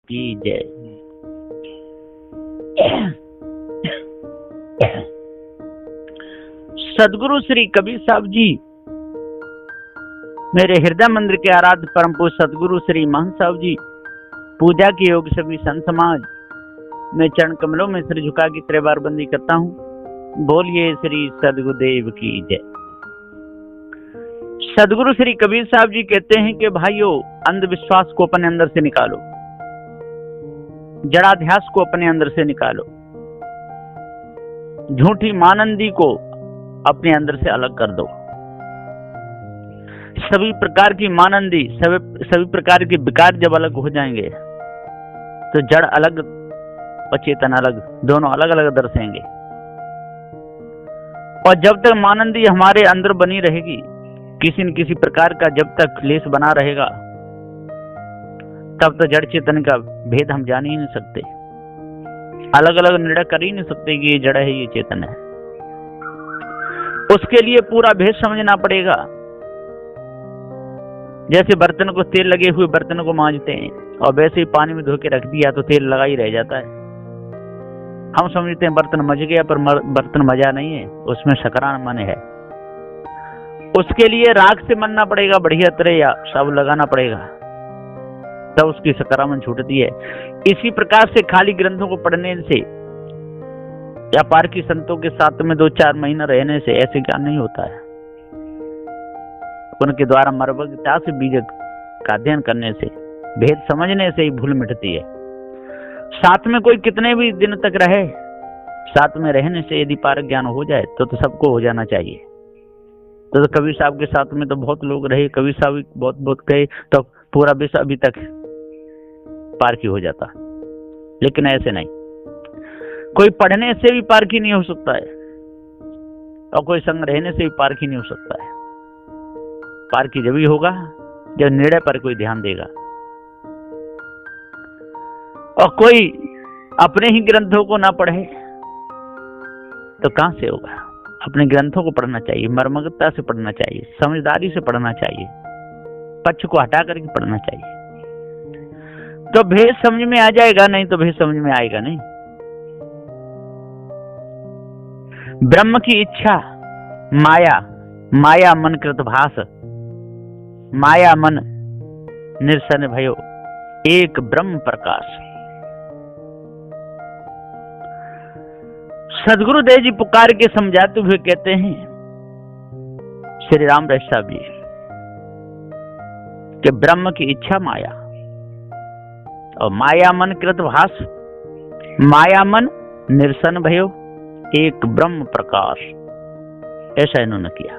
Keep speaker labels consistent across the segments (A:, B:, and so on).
A: की जय। सदगुरु श्री कबीर साहब जी मेरे हृदय मंदिर के आराध्य परम पूज्य सदगुरु श्री महंत साहब जी, पूजा के योग सभी संत समाज, मैं चरण कमलों में सिर झुका के 3 बार बंदी करता हूँ। बोलिए श्री सदगुरुदेव की जय। सदगुरु श्री कबीर साहब जी कहते हैं कि भाइयों, अंधविश्वास को अपने अंदर से निकालो, जड़ाध्यास को अपने अंदर से निकालो, झूठी मानंदी को अपने अंदर से अलग कर दो। सभी प्रकार की मानंदी, सभी प्रकार के विकार जब अलग हो जाएंगे तो जड़ अलग और चेतन अलग, दोनों अलग अलग दर्शेंगे। और जब तक मानंदी हमारे अंदर बनी रहेगी, किसी न किसी प्रकार का जब तक क्लेश बना रहेगा, तब तो जड़ चेतन का भेद हम जान ही नहीं सकते, अलग अलग निर्णय कर ही नहीं सकते कि ये जड़ है ये चेतन है। उसके लिए पूरा भेद समझना पड़ेगा। जैसे बर्तन को तेल लगे हुए बर्तन को मांजते हैं और वैसे ही पानी में धो के रख दिया तो तेल लगा ही रह जाता है। हम समझते हैं बर्तन मज गया, पर बर्तन मजा नहीं है, उसमें सकरान मन है। उसके लिए राख से मनना पड़ेगा, बढ़िया तरह या साबुन लगाना पड़ेगा, तब उसकी सकरामन छूटती है। इसी प्रकार से खाली ग्रंथों को पढ़ने से या पारकी संतों के साथ में 2-4 महीना रहने से ऐसे ज्ञान नहीं होता है। उनके द्वारा मर्मज्ञता से बीजक का अध्ययन करने से, भेद समझने से ही भूल मिटती है। साथ में कोई कितने भी दिन तक रहे, साथ में रहने से यदि पारक ज्ञान हो जाए तो सबको हो जाना चाहिए। तो कबीर साहब के साथ में तो बहुत लोग रहे, कबीर साहब बहुत कहे तो पूरा विश्व अभी तक पारकी हो जाता, लेकिन ऐसे नहीं। कोई पढ़ने से भी पारकी नहीं हो सकता है और कोई संग रहने से भी पारकी नहीं हो सकता है। पारकी जब ही होगा जब निर्णय पर कोई ध्यान देगा। और कोई अपने ही ग्रंथों को ना पढ़े तो कहां से होगा। अपने ग्रंथों को पढ़ना चाहिए, मर्मज्ञता से पढ़ना चाहिए, समझदारी से पढ़ना चाहिए, पक्ष को हटा करके पढ़ना चाहिए, तो भेद समझ में आ जाएगा। नहीं तो भेद समझ में आएगा नहीं। ब्रह्म की इच्छा माया, माया मन कृत भास, माया मन निर्सन भयो, एक ब्रह्म प्रकाश। सदगुरुदेव जी पुकार के समझाते हुए कहते हैं, श्री राम साहब जी, कि ब्रह्म की इच्छा माया और माया मन कृत भास, माया मन निर्सन भयो, एक ब्रह्म प्रकाश। ऐसा इन्होंने किया।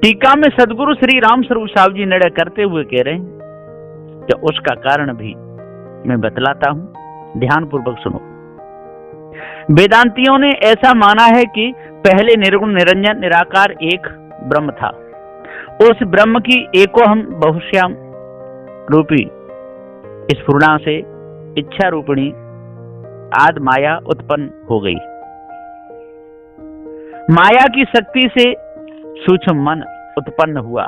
A: टीका में सदगुरु श्री राम स्वरूप साहब जी निर्णय करते हुए कह रहे हैं कि उसका कारण भी मैं बतलाता हूं, ध्यान पूर्वक सुनो। वेदांतियों ने ऐसा माना है कि पहले निर्गुण निरंजन निराकार एक ब्रह्म था। उस ब्रह्म की एको हम बहुश्याम रूपी स्फुरणा से इच्छा रूपिणी आदि माया उत्पन्न हो गई। माया की शक्ति से सूक्ष्म मन उत्पन्न हुआ।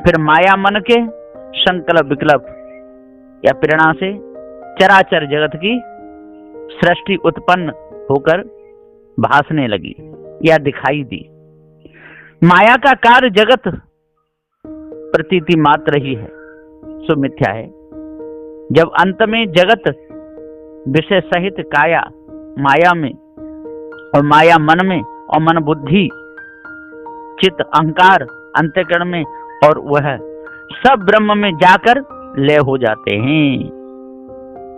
A: फिर माया मन के संकल्प विकल्प या प्रेरणा से चराचर जगत की सृष्टि उत्पन्न होकर भासने लगी या दिखाई दी। माया का कार्य जगत प्रतीति मात्र ही है, सो मिथ्या है। जब अंत में जगत विषय सहित काया माया में और माया मन में और मन बुद्धि चित्त अहंकार अंतःकरण में और वह सब ब्रह्म में जाकर लय हो जाते हैं।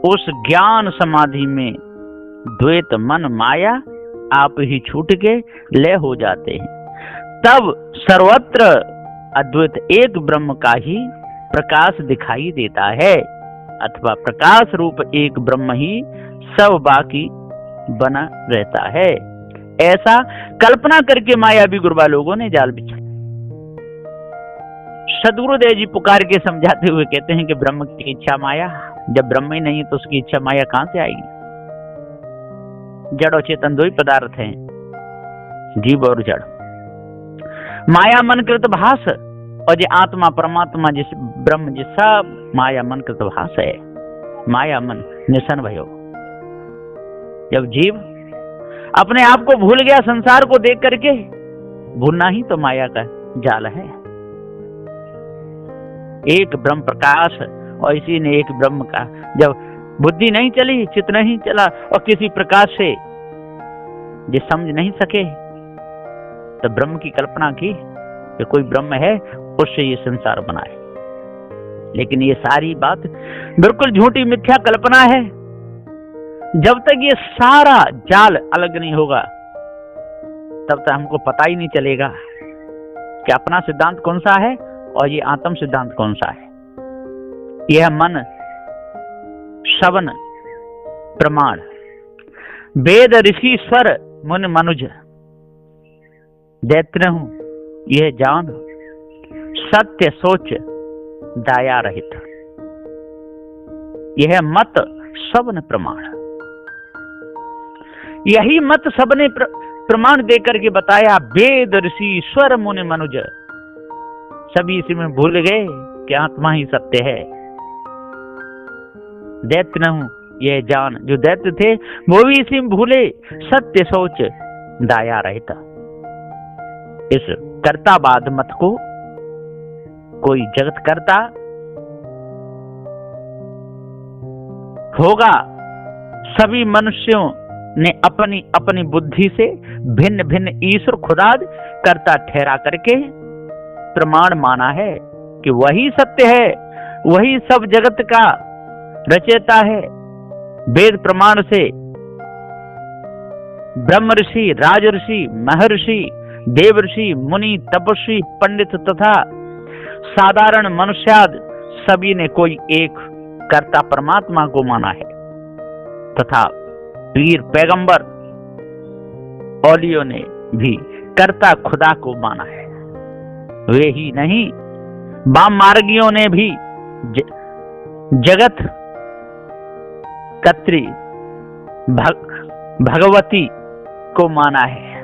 A: उस ज्ञान समाधि में द्वैत मन माया आप ही छूट के लय हो जाते हैं। तब सर्वत्र अद्वैत एक ब्रह्म का ही प्रकाश दिखाई देता है, अथवा प्रकाश रूप एक ब्रह्म ही सब बाकी बना रहता है। ऐसा कल्पना करके मायावी गुरबा लोगों ने जाल बिछा। सदगुरुदेव जी पुकार के समझाते हुए कहते हैं कि ब्रह्म की इच्छा माया, जब ब्रह्म ही नहीं है तो उसकी इच्छा माया कहां से आएगी। जड़ और चेतन दो ही पदार्थ हैं, जीव और जड़। माया मन कृत भास और जो आत्मा परमात्मा जिस ब्रह्म जिस सब माया मन कृतभास है, माया मन निशन भयो। जब जीव अपने आप को भूल गया संसार को देख करके, भूलना ही तो माया का जाल है। एक ब्रह्म प्रकाश और इसी ने एक ब्रह्म का, जब बुद्धि नहीं चली, चित्त नहीं चला और किसी प्रकाश से ये समझ नहीं सके तो ब्रह्म की कल्पना की कि कोई ब्रह्म है, उससे ये संसार बना है। लेकिन ये सारी बात बिल्कुल झूठी मिथ्या कल्पना है। जब तक ये सारा जाल अलग नहीं होगा तब तक हमको पता ही नहीं चलेगा कि अपना सिद्धांत कौन सा है और ये आत्म सिद्धांत कौन सा है। यह मन, श्रवण, प्रमाण, वेद, ऋषि, स्वर, मुनि, मनुज, दैत्य हूं यह जान, सत्य सोच दाया रहित। यह मत सबने प्रमाण, यही मत सबने प्रमाण देकर के बताया। वेद, ऋषि, स्वर, मुनि, मनुज सभी इसी में भूल गए कि आत्मा ही सत्य है। दैत्य न हूं यह जान, जो दैत्य थे वो भी इसी में भूले, सत्य सोच दाया रहता। इस कर्तावाद मत को कोई जगत करता होगा। सभी मनुष्यों ने अपनी अपनी बुद्धि से भिन्न भिन्न ईश्वर खुदाद कर्ता ठहरा करके प्रमाण माना है कि वही सत्य है, वही सब जगत का रचयिता है। वेद प्रमाण से ब्रह्म ऋषि, राजऋषि, महर्षि, देवर्षि, मुनि, तपस्वी, पंडित तथा साधारण मनुष्याद सभी ने कोई एक कर्ता परमात्मा को माना है तथा वीर पैगंबर औलियों ने भी कर्ता खुदा को माना है। वे ही नहीं, वाम मार्गियों ने भी जगत कत्री भगवती को माना है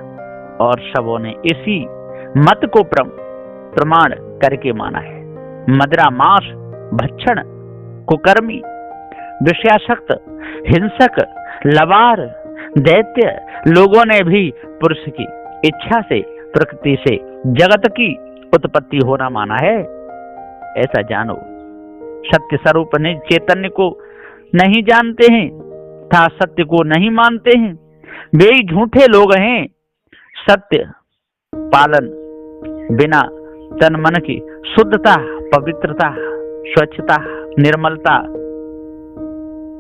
A: और सबों ने इसी मत को प्रमाण करके माना है। मदिरा, मांस, भक्षण, कुकर्मी, विषयासक्त, हिंसक, लबार, दैत्य लोगों ने भी पुरुष की इच्छा से प्रकृति से जगत की उत्पत्ति होना माना है। ऐसा जानो, सत्य स्वरूप ने चैतन्य को नहीं जानते हैं तथा सत्य को नहीं मानते हैं, वे ही झूठे लोग हैं। सत्य पालन बिना तन मन की शुद्धता, पवित्रता, स्वच्छता, निर्मलता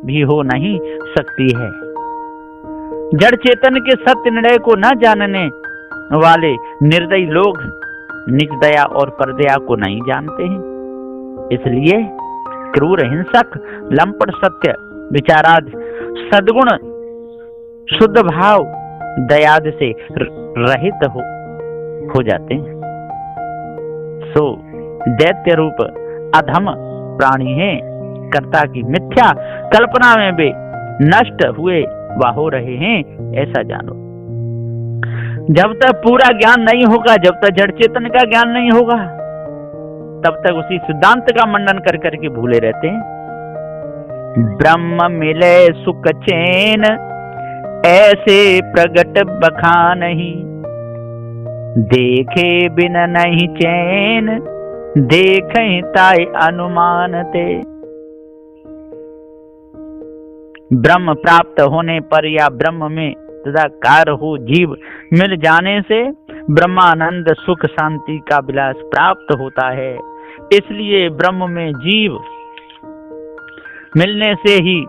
A: भी हो नहीं सकती है। जड़ चेतन के सत्य निर्णय को न जानने वाले निर्दयी लोग निज दया और परदया को नहीं जानते हैं। इसलिए क्रूर, हिंसक, लंपट, सत्य विचाराद, सद्गुण, शुद्ध भाव, दयाद से रहित हो जाते हैं। सो दैत्य रूप अधम प्राणी है। कर्ता की मिथ्या कल्पना में वे नष्ट हुए व हो रहे हैं, ऐसा जानो। जब तक पूरा ज्ञान नहीं होगा, जब तक जड़ चेतन का ज्ञान नहीं होगा, तब तक उसी सिद्धांत का मंडन कर करके भूले रहते हैं। ब्रह्म मिले सुख चैन, ऐसे प्रगट बखान नहीं, देखे बिन नहीं चैन, देखे ताय अनुमान ते। ब्रह्म प्राप्त होने पर या ब्रह्म में तदाकार हो जीव मिल जाने से ब्रह्मानंद सुख शांति का विलास प्राप्त होता है। इसलिए ब्रह्म में जीव मिलने से ही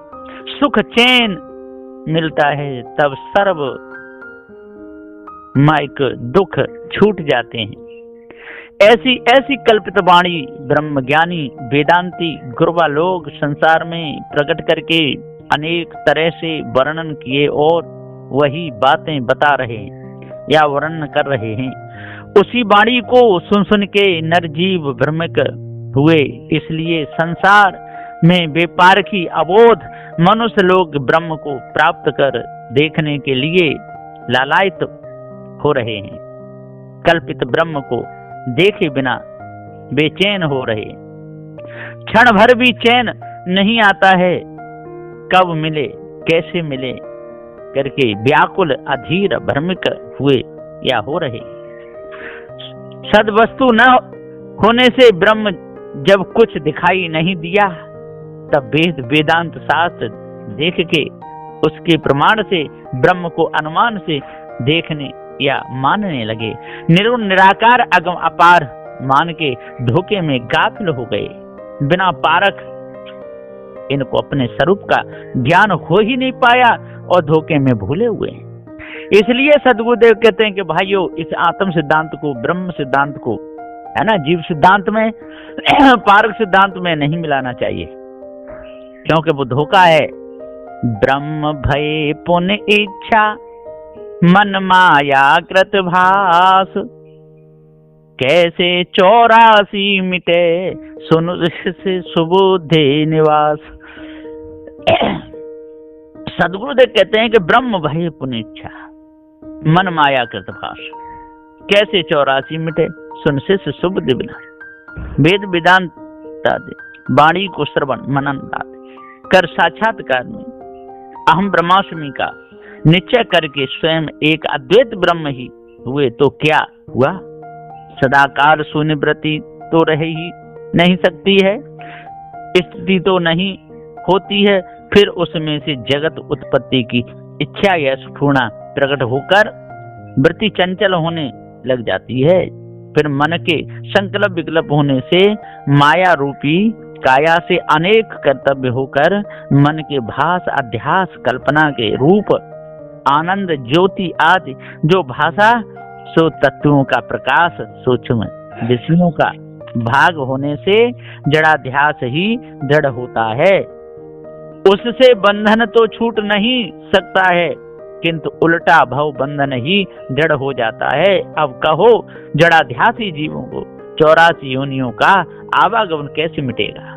A: सुख चैन मिलता है, तब सर्व माइक दुख छूट जाते हैं। ऐसी ऐसी कल्पित वाणी ब्रह्म ज्ञानी वेदांती गुरुवा लोग संसार में प्रकट करके अनेक तरह से वर्णन किए और वही बातें बता रहे हैं या वर्णन कर रहे हैं। उसी वाणी को सुन सुन के नरजीव भ्रमिक हुए। इसलिए संसार में बेपारखी अबोध मनुष्य लोग ब्रह्म को प्राप्त कर देखने के लिए लालायित हो रहे हैं। कल्पित ब्रह्म को देखे बिना बेचैन हो रहे। क्षण भर भी चैन नहीं आता है, कब मिले कैसे मिले करके व्याकुल अधीर भ्रमिक हुए या हो रहे। सद्वस्तु न होने से ब्रह्म जब कुछ दिखाई नहीं दिया, तब वेद वेदांत शास्त्र देख के उसके प्रमाण से ब्रह्म को अनुमान से देखने या मानने लगे। निर्गुण निराकार अगम अपार मान के धोखे में गाफिल हो गए। बिना पारख इनको अपने स्वरूप का ज्ञान हो ही नहीं पाया और धोखे में भूले हुए हैं। इसलिए सद्गुरुदेव कहते हैं कि भाइयों, इस आत्म सिद्धांत को, ब्रह्म सिद्धांत को, है ना, जीव सिद्धांत में पारक सिद्धांत में नहीं मिलाना चाहिए, क्योंकि वो धोखा है। ब्रह्म भय पुण्य इच्छा मन माया कृत भास, कैसे 84 मिटे सुन से सुबुद्धि निवास। सदगुरुदेव कहते हैं कि ब्रह्म भय पुण्य इच्छा मन माया कृत भास, कैसे 84 मिटे सुन से सुबुद्धि विनाश। वेद वेदांत वाणी को श्रवण मनन कर साक्षात्कार में अहम ब्रह्मास्मि का निश्चय करके स्वयं एक अद्वैत ब्रह्म ही हुए तो क्या हुआ? सदाकार शून्य वृत्ति तो रह ही नहीं सकती है, स्थिति तो नहीं होती है, फिर उसमें से जगत उत्पत्ति की इच्छा या स्फूर्णा प्रकट होकर वृत्ति चंचल होने लग जाती है। फिर मन के संकल्प विकल्प होने से माया रूपी काया से अनेक कर्तव्य होकर मन के भास अध्यास कल्पना के रूप आनंद ज्योति आदि जो भाषा सो तत्वों का प्रकाश सूक्ष्म विषयों का भाग होने से जड़ाध्यास ही जड़ होता है। उससे बंधन तो छूट नहीं सकता है, किंतु उल्टा भव बंधन ही जड़ हो जाता है। अब कहो, जड़ाध्यासी जीवों को 84 योनियों का आवागमन कैसे मिटेगा?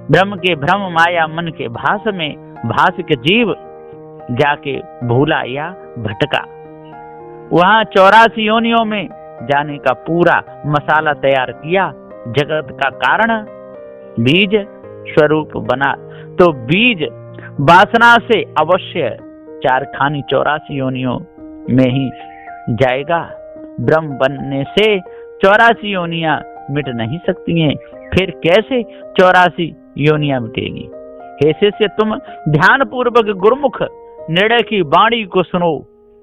A: ब्रह्म के भ्रम माया मन के भास में भास के जीव जाके भूला या भटका। वहां 84 योनियों में जाने का पूरा मसाला तैयार किया। जगत का कारण बीज स्वरूप बना, तो बीज वासना से अवश्य 4 खानी 84 योनियों में ही जाएगा। ब्रह्म बनने से 84 योनियां मिट नहीं सकती हैं, फिर कैसे 84 योनियां मिटेगी? ऐसे से तुम ध्यान पूर्वक गुरुमुख निर्णय की वाणी को सुनो,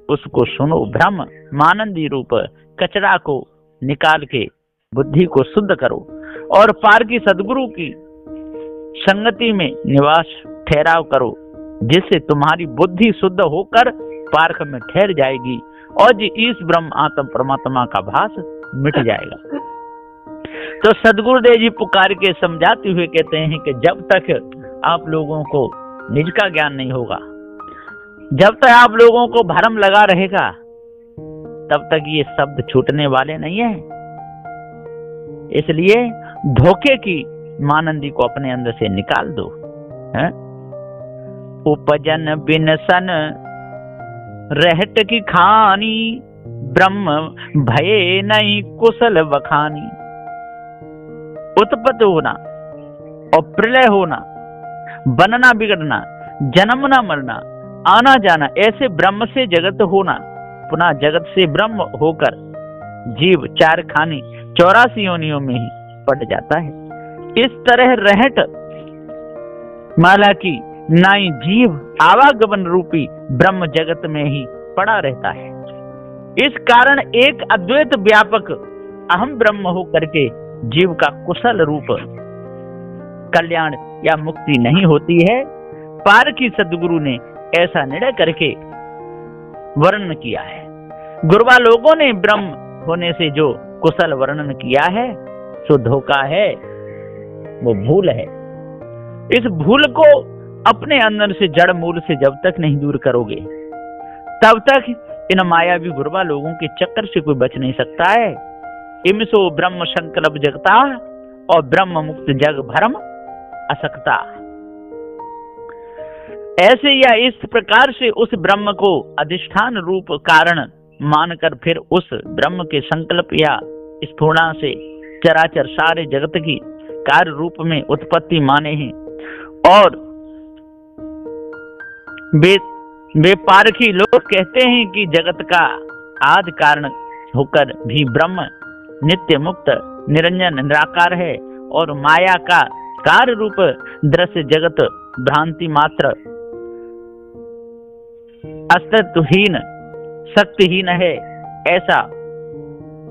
A: उसको सुनो। ब्रह्म मानंदी रूप कचरा को निकाल के बुद्धि को शुद्ध करो और पार की सदगुरु की संगति में निवास ठहराव करो, जिससे तुम्हारी बुद्धि शुद्ध होकर पार्क में ठहर जाएगी और इस ब्रह्म आत्म परमात्मा का भास मिट जाएगा। तो सदगुरुदेव जी पुकार के समझाते हुए कहते हैं कि जब तक आप लोगों को निज का ज्ञान नहीं होगा, जब तक आप लोगों को भ्रम लगा रहेगा, तब तक ये शब्द छूटने वाले नहीं है। इसलिए धोखे की मानंदी को अपने अंदर से निकाल दो। उपजन बिन सन रहट की खानी, ब्रह्म भये नहीं कुशल बखानी। उत्पत्ति होना और प्रलय होना, बनना बिगड़ना, जन्मना मरना, आना जाना, ऐसे ब्रह्म से जगत होना, पुनः जगत से ब्रह्म होकर जीव 4 खानी 84 योनियों में ही पड़ जाता है। इस तरह रहट माला की नाई जीव आवागमन रूपी ब्रह्म जगत में ही पड़ा रहता है। इस कारण एक अद्वैत व्यापक अहम ब्रह्म हो करके जीव का कुशल रूप कल्याण या मुक्ति नहीं होती है। पार की सदगुरु ने ऐसा निर्णय करके वर्णन किया है। गुरबा लोगों ने ब्रह्म होने से जो कुशल वर्णन किया है सो धोखा है, वो भूल है। इस भूल को अपने अंदर से जड़ मूल से जब तक नहीं दूर करोगे, तब तक इन मायावी गुरबा लोगों के चक्कर से कोई बच नहीं सकता है। इमसो ब्रह्म संकल्प जगता और ब्रह्म मुक्त जग भरम असक्ता। ऐसे या इस प्रकार से उस ब्रह्म को अधिष्ठान रूप कारण मानकर फिर उस ब्रह्म के संकल्प या स्फूर्णा से चराचर सारे जगत की कार्य रूप में उत्पत्ति माने हैं और वे पारखी लोग कहते हैं कि जगत का आदि कारण होकर भी ब्रह्म नित्य मुक्त निरंजन निराकार है और माया का कार्य रूप दृश्य जगत भ्रांति मात्र अस्तित्वहीन शक्तिहीन है। ऐसा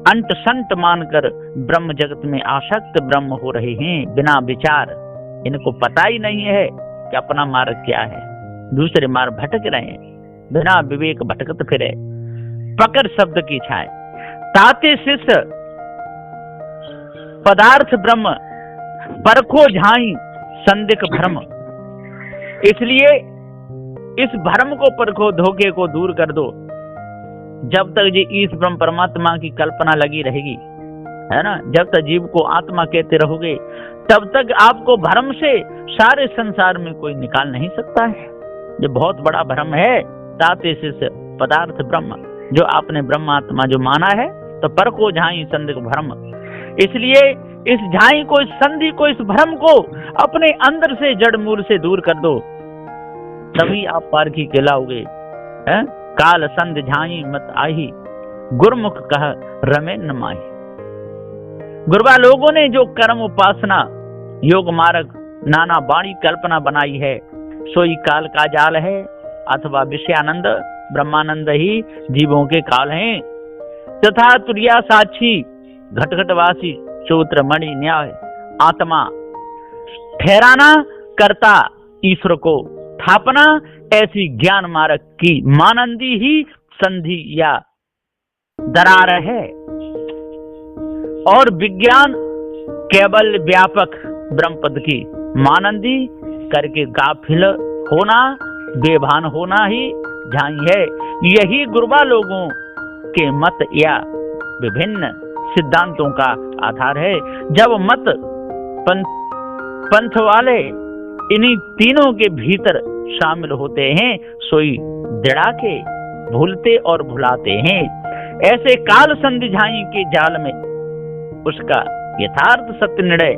A: अंट संट मानकर ब्रह्म जगत में आसक्त ब्रह्म हो रहे हैं बिना विचार। इनको पता ही नहीं है कि अपना मार्ग क्या है, दूसरे मार्ग भटक रहे हैं, बिना विवेक भटकत फिरे। पकड़ शब्द की छाए ताते शिष्य पदार्थ ब्रह्म परखो झाई संदिक भ्रम। इसलिए इस भ्रम को परखो, धोखे को दूर कर दो। जब तक जी इस ब्रह्म परमात्मा की कल्पना लगी रहेगी, है ना, जब तक जीव को आत्मा कहते रहोगे, तब तक आपको भ्रम से सारे संसार में कोई निकाल नहीं सकता है। ये बहुत बड़ा भ्रम है। ताते शिष्य पदार्थ ब्रह्म, जो आपने ब्रह्मात्मा जो माना है, तो परखो झाई संदिक भ्रम। इसलिए इस झाई को, इस संधि को, इस भ्रम को अपने अंदर से जड़ मूल से दूर कर दो, तभी आप पारखी कहलाओगे। काल संधि झाई मत आही गुरमुख कह रमे न माही। गुरबा लोगों ने जो कर्म उपासना योग मार्ग नाना वाणी कल्पना बनाई है, सोई काल का जाल है अथवा विषयानंद ब्रह्मानंद ही जीवों के काल हैं। तथा तुरिया साक्षी घटघटवासी सूत्र मणि न्याय आत्मा ठहराना करता ईश्वर को स्थापना, ऐसी ज्ञान मार्ग की मानंदी ही संधि या दरार है। और विज्ञान केवल व्यापक ब्रह्मपद की मानंदी करके गाफिल होना, बेभान होना ही झाई है। यही गुरबा लोगों के मत या विभिन्न सिद्धांतों का आधार है। जब मत पंथ वाले इन्हीं तीनों के भीतर शामिल होते हैं, सोई दृढ़ा के भूलते और भुलाते हैं। ऐसे काल संधि झाई के जाल में उसका यथार्थ सत्य निर्णय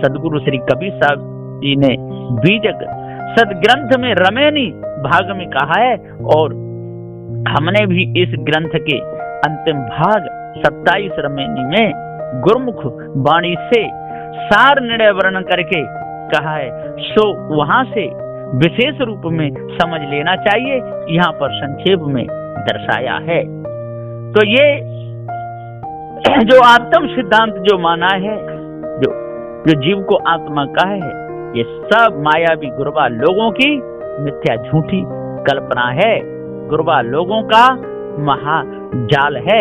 A: सदगुरु श्री कबीर साहब जी ने बीजक सदग्रंथ में रमेनी भाग में कहा है, और हमने भी इस ग्रंथ के अंतिम भाग 27 रमेनी में गुरमुख वाणी से सार निर्णय वर्णन करके कहा है। सो वहां से विशेष रूप में समझ लेना चाहिए, यहाँ पर संक्षेप में दर्शाया है। तो ये जो आत्म सिद्धांत जो माना है, जो जीव को आत्मा कहा है, ये सब मायावी गुरबा लोगों की मिथ्या झूठी कल्पना है, गुरबा लोगों का महाजाल है।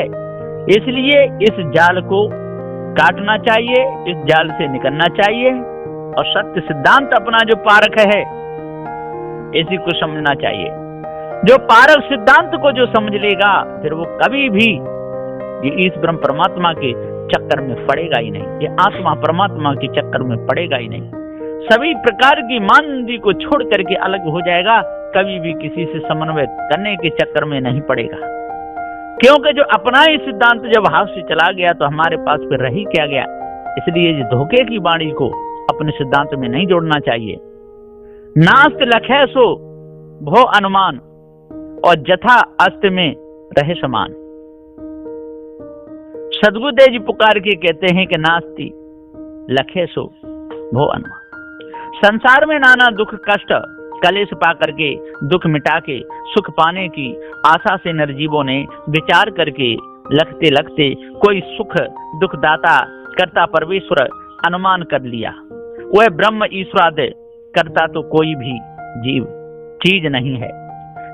A: इसलिए इस जाल को काटना चाहिए, इस जाल से निकलना चाहिए और सत्य सिद्धांत अपना जो पारक है इसी को समझना चाहिए। जो पारक सिद्धांत को जो समझ लेगा, फिर वो कभी भी ये इस ब्रह्म परमात्मा के चक्कर में पड़ेगा ही नहीं, ये आत्मा परमात्मा के चक्कर में पड़ेगा ही नहीं। सभी प्रकार की मानंदी को छोड़ करके अलग हो जाएगा, कभी भी किसी से समन्वय करने के चक्कर में नहीं पड़ेगा। क्योंकि जो अपना ही सिद्धांत जब हाथ से चला गया तो हमारे पास फिर रही क्या गया। इसलिए धोखे की वाणी को अपने सिद्धांत में नहीं जोड़ना चाहिए। नास्त लखे सो भो अनुमान और जथा अस्त में रहे समान। सदगुरुदेव जी पुकार के कहते हैं कि नास्ति लखे सो भो अनुमान। संसार में नाना दुख कष्ट कलेश पा करके दुख मिटा के सुख पाने की आशा से निर्जीवों ने विचार करके लगते लगते कोई सुख दुख दाता करता परमेश्वर अनुमान कर लिया। वह ब्रह्म ईश्वरादि करता तो कोई भी जीव चीज नहीं है।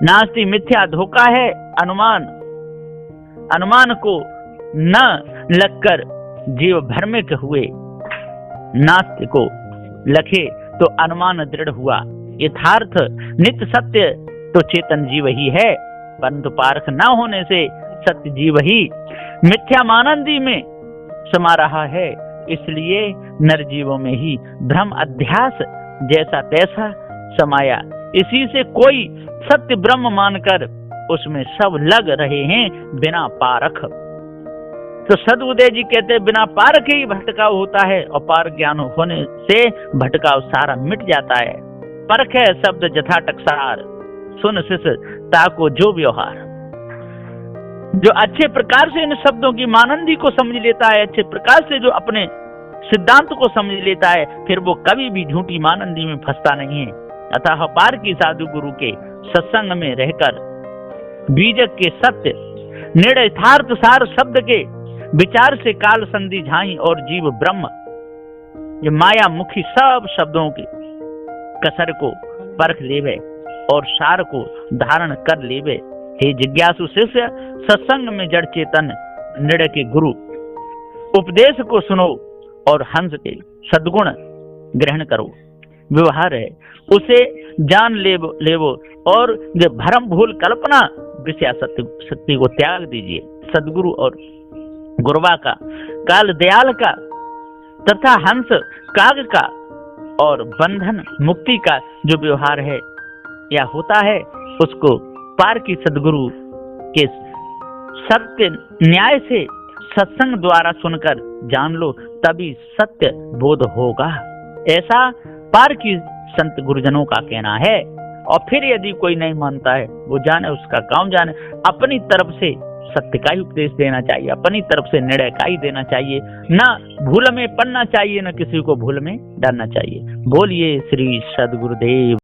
A: नास्ति मिथ्या धोखा है अनुमान, अनुमान को न लगकर जीव भ्रमित हुए। नास्ति को लखे तो अनुमान दृढ़ हुआ। यथार्थ नित्य सत्य तो चेतन जीव ही है, परंतु पारख न होने से सत्य जीव ही मिथ्या मानंदी में समा रहा है। इसलिए नरजीवों में ही भ्रम अध्यास जैसा तैसा समाया। इसी से कोई सत्य ब्रह्म मानकर उसमें सब लग रहे हैं बिना पारख। तो सदउदय जी कहते हैं बिना पार के ही भटकाव होता है और पार ज्ञान होने से भटकाव सारा मिट जाता है। परख है शब्द जथा टकसार, सुन शिष ताको जो व्यवहार। जो अच्छे प्रकार से इन शब्दों की मानंदी को समझ लेता है, अच्छे प्रकार से जो अपने सिद्धांत को समझ लेता है, फिर वो कभी भी झूठी मानंदी में फंसता नहीं है। अतः पार की साधु गुरु के सत्संग में रहकर बीजक के सत्य निर्णय यथार्थ सार शब्द के विचार से काल संधि झाई और जीव ब्रह्म ये माया मुखी सब शब्दों के कसर को परख लेवे और सार को धारण कर लेवे। हे जिज्ञासु शिष्य, सत्संग में जड़ चेतन निर्णय के गुरु उपदेश को सुनो और हंस के सद्गुण ग्रहण करो। व्यवहार है उसे जान लेवो और जो भरम भूल कल्पना विषया शक्ति को त्याग दीजिए। सदगुरु और गुरुवा का, काल दयाल का तथा हंस काग का और बंधन मुक्ति का जो व्यवहार है या होता है, उसको पार की सदगुरु के सत्य न्याय से सत्संग द्वारा सुनकर जान लो, तभी सत्य बोध होगा। ऐसा पार की संत गुरुजनों का कहना है। और फिर यदि कोई नहीं मानता है, वो जाने उसका काम जाने, अपनी तरफ से सत्य का ही उपदेश देना चाहिए, अपनी तरफ से निर्णय का ही देना चाहिए, ना भूल में पड़ना चाहिए, ना किसी को भूल में डालना चाहिए। बोलिए श्री सद्गुरुदेव।